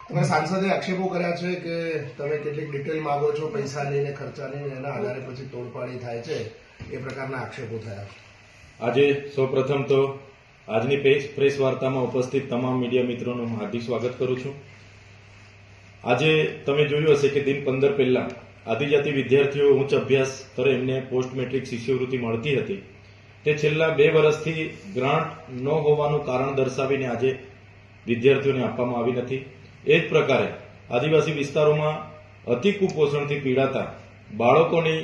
તમે સાંસદે આક્ષેપો કર્યા છે કે તમે કેટલીક ડિટેલ માંગો છો પૈસાની ને ખર્ચાની, એના આધારે પછી તોડપાડી થાય છે, એ પ્રકારના આક્ષેપો થયા. આજે સૌપ્રથમ તો આજની પ્રેસ વાર્તામાં ઉપસ્થિત તમામ મીડિયા મિત્રોનું હાર્દિક સ્વાગત કરું છું. આજે તમે જોયું હશે કે દિન 15 પહેલા આદિજાતિ વિદ્યાર્થીઓ ઉચ્ચ અભ્યાસ કરે એમને પોસ્ટ મેટ્રિક શિષ્યવૃત્તિ મળતી હતી, તે છેલ્લા 2 વર્ષથી ગ્રાન્ટ ન હોવાનું કારણ દર્શાવીને આજે વિદ્યાર્થીઓને આપવામાં આવી નથી. એ જ પ્રકારે આદિવાસી વિસ્તારોમાં અતિ કુપોષણથી પીડાતા બાળકોની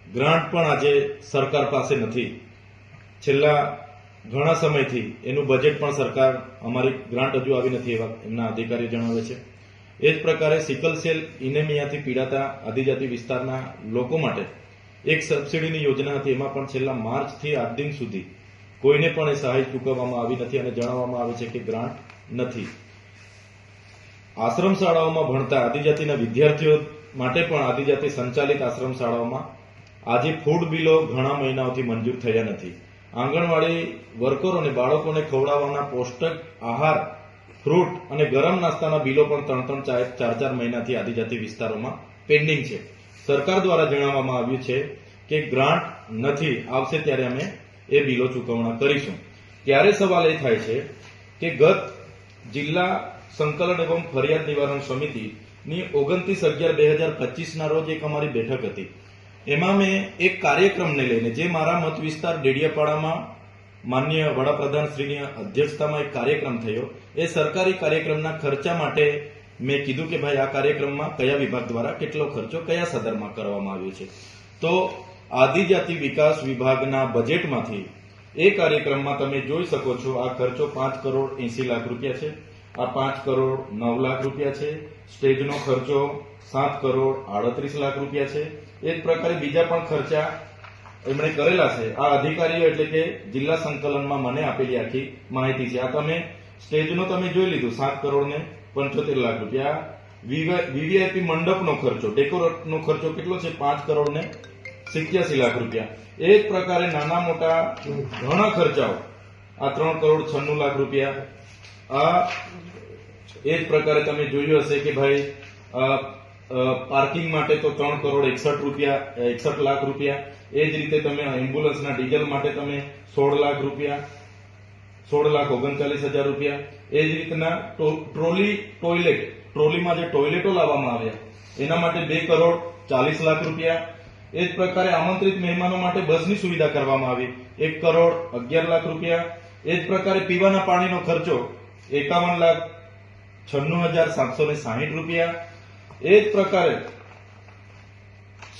ગ્રાન્ટ પણ આજે સરકાર પાસે નથી. છેલ્લા ઘણા સમયથી એનું બજેટ પણ સરકાર અમારી ગ્રાન્ટ હજુ આવી નથી એવા એમના અધિકારીઓ જણાવે છે. એ જ પ્રકારે સિકલ સેલ ઇનેમિયાથી પીડાતા આદિજાતિ વિસ્તારના લોકો માટે એક સબસિડીની યોજના હતી, એમાં પણ છેલ્લા માર્ચથી આજ દિન સુધી કોઈને પણ એ સહાય ચૂકવવામાં આવી નથી અને જણાવવામાં આવે છે કે ગ્રાન્ટ નથી. આશ્રમ શાળાઓમાં ભણતા આદિજાતિના વિદ્યાર્થીઓ માટે પણ આદિજાતિ સંચાલિત આશ્રમ શાળાઓમાં આજે ફૂડ બિલો ઘણા મહિનાઓથી મંજૂર થયા નથી. આંગણવાડી વર્કરો અને બાળકોને ખવડાવવાના પૌષ્ટિક આહાર, ફ્રૂટ અને ગરમ નાસ્તાના બિલો પણ 3-4 મહિનાથી આદિજાતિ વિસ્તારોમાં પેન્ડિંગ છે. સરકાર દ્વારા જણાવવામાં આવ્યું છે કે ગ્રાન્ટ નથી, આવશે ત્યારે અમે એ બિલો ચૂકવણા કરીશું. ત્યારે સવાલ એ થાય છે કે ગત જિલ્લા સંકલન એવં ફરિયાદ નિવારણ સમિતિની 29/11/2025 ના રોજ એક અમારી બેઠક હતી. એમાં મેં એક કાર્યક્રમને લઈને, જે મારા મત વિસ્તાર ડેડિયાપાડામાં માનનીય વડાપ્રધાનશ્રીની અધ્યક્ષતામાં એક કાર્યક્રમ થયો, એ સરકારી કાર્યક્રમના ખર્ચા માટે મેં કીધું કે ભાઈ આ કાર્યક્રમમાં કયા વિભાગ દ્વારા કેટલો ખર્ચો કયા સદરમાં કરવામાં આવ્યો છે. તો આદિજાતિ વિકાસ વિભાગના બજેટમાંથી એ કાર્યક્રમમાં તમે જોઈ શકો છો આ ખર્ચો 5,80,00,000 રૂપિયા છે, આ 5,09,00,000 રૂપિયા છે, સ્ટેજનો ખર્ચો 7,38,00,000 રૂપિયા છે. એ જ પ્રકારે બીજા પણ ખર્ચા એમણે કરેલા છે. આ અધિકારીઓ એટલે કે જિલ્લા સંકલનમાં મને આપેલી આખી માહિતી છે. આ તમે સ્ટેજનો તમે જોઈ લીધું, 7,75,00,000 રૂપિયા. વીવીઆઈપી મંડપનો ખર્ચો, ડેકોરેટનો ખર્ચો કેટલો છે? 5,87,00,000 રૂપિયા. એ જ પ્રકારે નાના મોટા ઘણા ખર્ચાઓ, આ 3,96,00,000 રૂપિયા. આ એ જ પ્રકારે તમે જોયું હશે કે ભાઈ પાર્કિંગ માટે તો 3,61,00,000 રૂપિયા. એ જ રીતે તમે એમ્બ્યુલન્સના ડીઝલ માટે તમે 16,00,000 રૂપિયા, 16,39,000 રૂપિયા. એ જ રીતના ટ્રોલીમાં જે ટોયલેટો લાવવામાં આવ્યા એના માટે 2,40,00,000 રૂપિયા. એ જ પ્રકારે આમંત્રિત મહેમાનો માટે બસની સુવિધા કરવામાં આવી, 1,11,00,000 રૂપિયા. એ જ પ્રકારે પીવાના પાણીનો ખર્ચો 51,96,760 રૂપિયા. એ જ પ્રકારે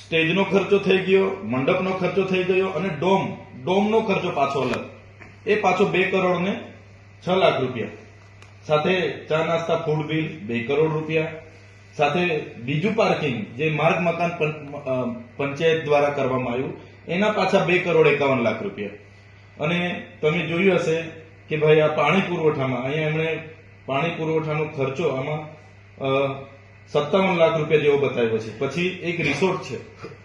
સ્ટેજનો ખર્ચો થઈ ગયો, મંડપનો ખર્ચો થઈ ગયો, અને ડોમનો ખર્ચો પાછો અલગ, એ પાછો 2,06,00,000 રૂપિયા. સાથે ચા નાસ્તા ફૂડ બિલ 2 કરોડ રૂપિયા. સાથે બીજું પાર્કિંગ જે માર્ગ મકાન પંચાયત દ્વારા કરવામાં આવ્યું એના પાછા 2,51,00,000 રૂપિયા. અને તમે જોયું હશે કે ભાઈ આ પાણી પુરવઠામાં, અહીંયા એમણે પાણી પુરવઠાનો ખર્ચો આમાં 57,00,000 રૂપિયા જેવો બતાવ્યો છે. પછી એક રિસોર્ટ છે,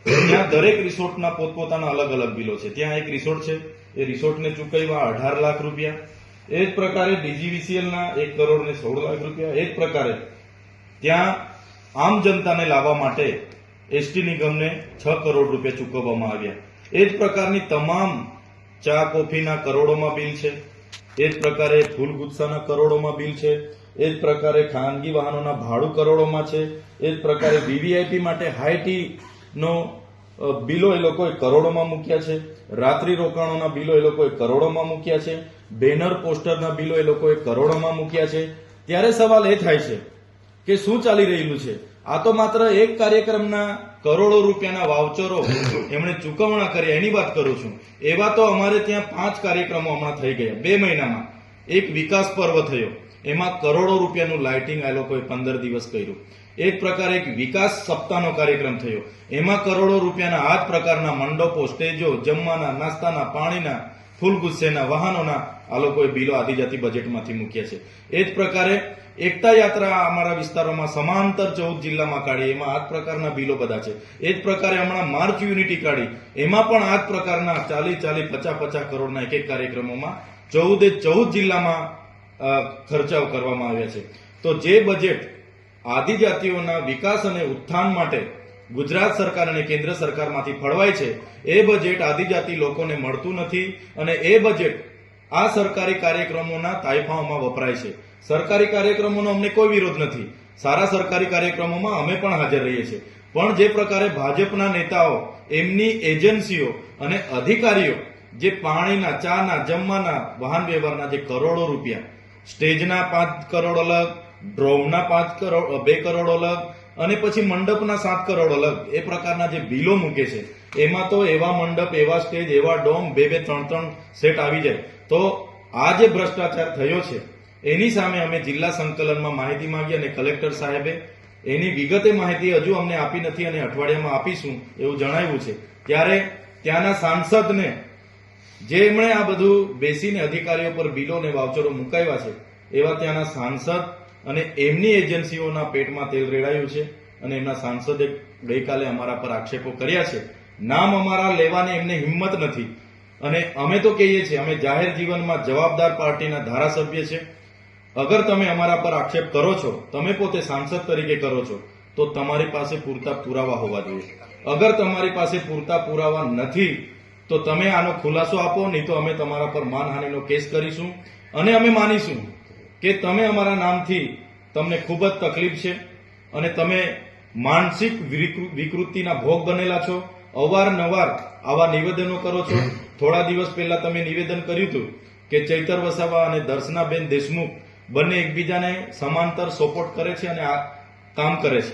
ત્યાં દરેક રિસોર્ટના પોતપોતાના અલગ અલગ બિલો છે. ત્યાં એક રિસોર્ટ છે, એ રિસોર્ટને ચૂકવ્યા 18,00,000 રૂપિયા. એ જ પ્રકારે ડીજીવીસીએલના 1,16,00,000 રૂપિયા. એ જ પ્રકારે ત્યાં આમ જનતાને લાવવા માટે એસટી નિગમને 6 કરોડ રૂપિયા ચૂકવવામાં આવ્યા. એ જ પ્રકારની તમામ ચા કોફીના કરોડોમાં બિલ છે. એ જ પ્રકારે ફૂલ ગુચ્છાના કરોડોમાં બિલ છે. એ જ પ્રકારે ખાનગી વાહનોના ભાડું કરોડોમાં છે. એ જ પ્રકારે વીવીઆઈપી માટે હાઈટી નો બિલો એ લોકોએ કરોડોમાં મૂક્યા છે. રાત્રિ રોકાણોના બિલો એ લોકોએ કરોડોમાં મૂક્યા છે. બેનર પોસ્ટરના બિલો એ લોકોએ કરોડોમાં મૂક્યા છે. ત્યારે સવાલ એ થાય છે કે શું ચાલી રહેલું છે? આ તો માત્ર એક કાર્યક્રમના કરોડો રૂપિયાના વાઉચરો એમણે ચૂકવણા કર્યા એની વાત કરું છું. એવા તો અમારે ત્યાં 5 કાર્યક્રમો હમણાં થઈ ગયા 2 મહિનામાં. એક વિકાસ પર્વ થયો, એમાં કરોડો રૂપિયાનું લાઇટિંગ આ લોકોએ 15 દિવસ કર્યું. એક પ્રકારે એક વિકાસ સપ્તાહનો કાર્યક્રમ થયો, એમાં કરોડો રૂપિયાના આ જ પ્રકારના મંડપો, સ્ટેજો, જમવાના, નાસ્તાના, પાણીના, ફૂલ ગુસ્સેના, વાહનોના આ લોકોએ બિલો આદિજાતિ બજેટમાંથી મૂક્યા છે. એ જ પ્રકારે એકતા યાત્રા અમારા વિસ્તારોમાં સમાંતર 14 જિલ્લામાં કાઢી, એમાં આ જ પ્રકારના બિલો બધા છે. એ જ પ્રકારે હમણાં માર્ચ યુનિટી કાઢી, એમાં પણ આ જ પ્રકારના 40-50 કરોડના એક કાર્યક્રમોમાં 14 જિલ્લામાં ખર્ચાઓ કરવામાં આવ્યા છે. તો જે બજેટ આદિજાતિઓના વિકાસ અને ઉત્થાન માટે ગુજરાત સરકાર અને કેન્દ્ર સરકારમાંથી ફળવાય છે, એ બજેટ આદિજાતિ લોકોને મળતું નથી અને એ બજેટ આ સરકારી કાર્યક્રમોના તાઇફાઓમાં વપરાય છે. સરકારી કાર્યક્રમોનો અમને કોઈ વિરોધ નથી. સારા સરકારી કાર્યક્રમોમાં અમે પણ હાજર રહીએ છીએ. પણ જે પ્રકારે ભાજપના નેતાઓ, એમની એજન્સીઓ અને અધિકારીઓ જે પાણીના, ચાના, જમવાના, વાહન વ્યવહારના જે કરોડો રૂપિયા, સ્ટેજના 5 કરોડ અલગ, ડ્રોવના 2 કરોડ અલગ અને પછી મંડપના 7 કરોડ અલગ, એ પ્રકારના જે બિલો મૂકે છે, એમાં તો એવા મંડપ, એવા સ્ટેજ, એવા ડોમ 2-2, 3-3 સેટ આવી જાય. તો આ જે ભ્રષ્ટાચાર થયો છે એની સામે અમે જિલ્લા સંકલનમાં માહિતી માંગી અને કલેક્ટર સાહેબે એની વિગતે માહિતી હજુ અમને આપી નથી અને અઠવાડિયામાં આપીશું એવું જણાવ્યું છે. ત્યારે ત્યાંના સાંસદને જે એમણે આ બધું બેસીને અધિકારીઓ પર બિલો અને વાઉચરો મુકાવ્યા છે, એવા ત્યાંના સાંસદ અને એમની એજન્સીઓના પેટમાં તેલ રેડાયું છે અને એમના સાંસદે ગઈકાલે અમારા પર આક્ષેપો કર્યા છે. નામ અમારા લેવાની એમને હિંમત નથી અને અમે તો કહીએ છીએ, અમે જાહેર જીવનમાં જવાબદાર પાર્ટીના ધારાસભ્ય છે. અગર તમે અમારા પર આક્ષેપ કરો છો, તમે પોતે સાંસદ તરીકે કરો છો, તો તમારી પાસે પૂરતા પુરાવા હોવા જોઈએ. અગર તમારી પાસે પૂરતા પુરાવા નથી તો તમે આનો ખુલાસો આપો, નહીં તો અમે તમારા પર માનહાનિનો કેસ કરીશું અને અમે માનીશું કે તમે અમારા નામથી તમને ખૂબ જ તકલીફ છે અને તમે માનસિક વિકૃતિના ભોગ બનેલા છો. અવારનવાર આવા નિવેદનો કરો છો. થોડા દિવસ પહેલા તમે નિવેદન કર્યું હતું કે ચૈતર વસાવા અને દર્શનાબેન દેશમુખ બંને એકબીજાને સમાંતર સપોર્ટ કરે છે અને આ કામ કરે છે.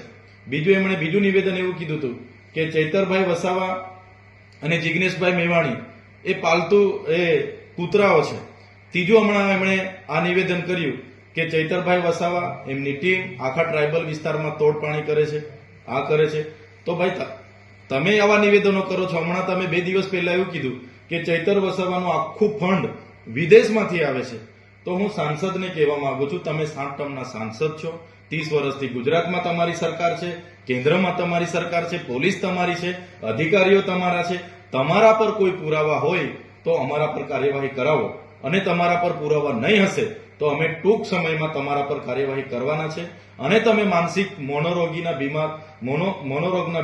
એમણે બીજું નિવેદન એવું કીધું હતું કે ચૈતરભાઈ વસાવા અને જિગ્નેશભાઈ મેવાણી એ પાલતુ કૂતરાઓ છે. ત્રીજું હમણાં એમણે આ નિવેદન કર્યું કે ચૈતરભાઈ વસાવા, એમની ટીમ આખા ટ્રાઇબલ વિસ્તારમાં તોડપાણી કરે છે, આ કરે છે. તો ભાઈ તમે આવા નિવેદનો કરો છો. હમણાં તમે 2 દિવસ પહેલા એવું કીધું કે ચૈતર વસાવાનું આખું ફંડ વિદેશમાંથી આવે છે. તો હું સાંસદને કહેવા માંગુ છું, તમે 7 ટર્મના સાંસદ છો, 30 વર્ષથી ગુજરાતમાં તમારી સરકાર છે, કેન્દ્રમાં તમારી સરકાર છે, પોલીસ તમારી છે, અધિકારીઓ તમારા છે. તમારા પર કોઈ પુરાવા હોય તો અમારા પર કાર્યવાહી કરાવો અને તમારા પર પુરાવા નહીં હશે તો અમે ટૂંક સમયમાં તમારા પર કાર્યવાહી કરવાના છે. અને તમે માનસિક મોનોરોગના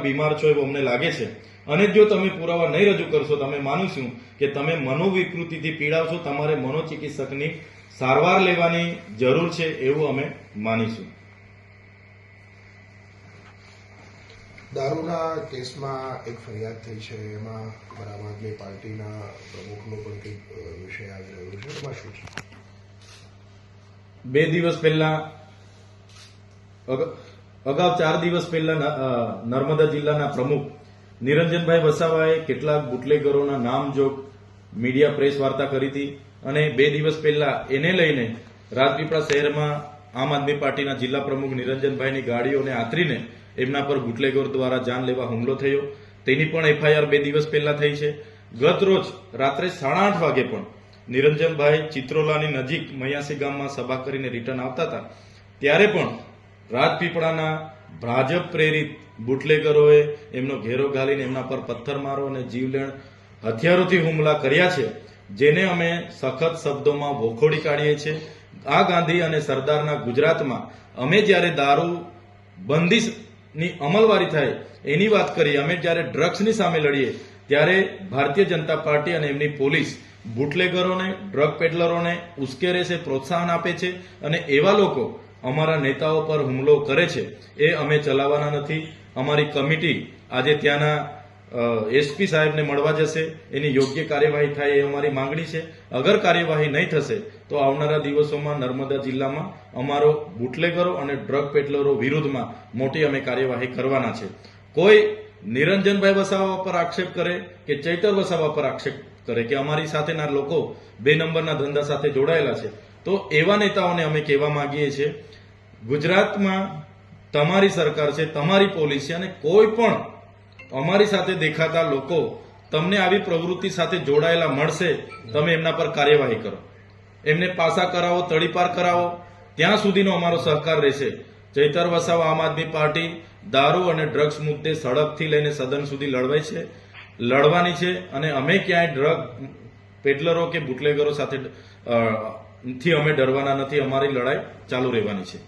બીમાર છો એવું અમને લાગે છે અને જો તમે પુરાવા નહીં રજૂ કરશો તો અમે માનીશું કે તમે મનોવિકૃતિથી પીડાવ છો, તમારે મનોચિકિત્સકની સારવાર લેવાની જરૂર છે એવું અમે માનીશું. દારૂના કેસમાં એક ફરિયાદ થઈ છે, એમાં આમ આદમી પાર્ટીના પ્રમુખનો પણ કંઈક વિષય આવી રહ્યો છે, એમાં શું છે? 2 દિવસ પહેલા, અગાઉ 4 દિવસ પહેલા નર્મદા જિલ્લાના પ્રમુખ નિરંજનભાઈ વસાવાએ કેટલાક બુટલેગરોના નામજોગ મીડિયા પ્રેસ વાર્તા કરી હતી અને 2 દિવસ પહેલા એને લઈને રાજપીપળા શહેરમાં આમ આદમી પાર્ટીના જિલ્લા પ્રમુખ નિરંજનભાઈની ગાડીઓને આતરીને એમના પર બુટલેગર દ્વારા જાનલેવા હુમલો થયો. તેની પણ એફઆઈઆર 2 દિવસ પહેલા થઈ છે. ગત રોજ રાત્રે 8:30 વાગે પણ નિરંજનભાઈ ચિત્રોલાની નજીક મયાસી ગામમાં સભા કરીને રિટર્ન આવતા હતા, ત્યારે પણ રાજપીપળાના ભાજપ પ્રેરિત બુટલેગરોએ એમનો ઘેરો ઘાલીને એમના પર પથ્થરમારો અને જીવલેણ હથિયારોથી હુમલા કર્યા છે, જેને અમે સખત શબ્દોમાં વખોડી કાઢીએ છીએ. આ ગાંધી અને સરદારના ગુજરાતમાં અમે જ્યારે દારૂ બંધીની અમલવારી થાય એની વાત કરીએ, અમે જ્યારે ડ્રગ્સની સામે લડીએ ત્યારે ભારતીય જનતા પાર્ટી અને એમની પોલીસ બુટલેગરોને, ડ્રગ પેડલરોને ઉશ્કેરે છે, પ્રોત્સાહન આપે છે અને એવા લોકો અમારા નેતાઓ પર હુમલો કરે છે એ અમે ચલાવવાના નથી. અમારી કમિટી આજે ત્યાંના એસપી સાહેબને મળવા જશે, એની યોગ્ય કાર્યવાહી થાય એ અમારી માંગણી છે. અગર કાર્યવાહી નહીં થશે તો આવનારા દિવસોમાં નર્મદા જિલ્લામાં અમારો બુટલેગરો અને ડ્રગ પેડલરો વિરુદ્ધમાં મોટી અમે કાર્યવાહી કરવાના છે. કોઈ નિરંજનભાઈ વસાવા પર આક્ષેપ કરે કે ચૈતર વસાવા પર આક્ષેપ કરે કે અમારી સાથેના લોકો 2 નંબરના ધંધા સાથે જોડાયેલા છે, તો એવા નેતાઓને અમે કહેવા માંગીએ છીએ, ગુજરાતમાં તમારી સરકાર છે, તમારી પોલીસ છે અને કોઈ પણ અમારી સાથે દેખાતા લોકો તમને આવી પ્રવૃત્તિ સાથે જોડાયેલા મળશે, તમે એમના પર કાર્યવાહી કરો, એમને પાસા કરાવો, તડીપાર કરાવો, ત્યાં સુધીનો અમારો સહકાર રહેશે. ચૈતર વસાવા આમ આદમી પાર્ટી દારૂ અને ડ્રગ્સ મુદ્દે સડકથી લઈને સદન સુધી લડવાની છે અને અમે ક્યાંય પેડલરો કે બુટલેગરો સાથે થી અમે ડરવાના નથી. અમારી લડાઈ ચાલુ રહેવાની છે.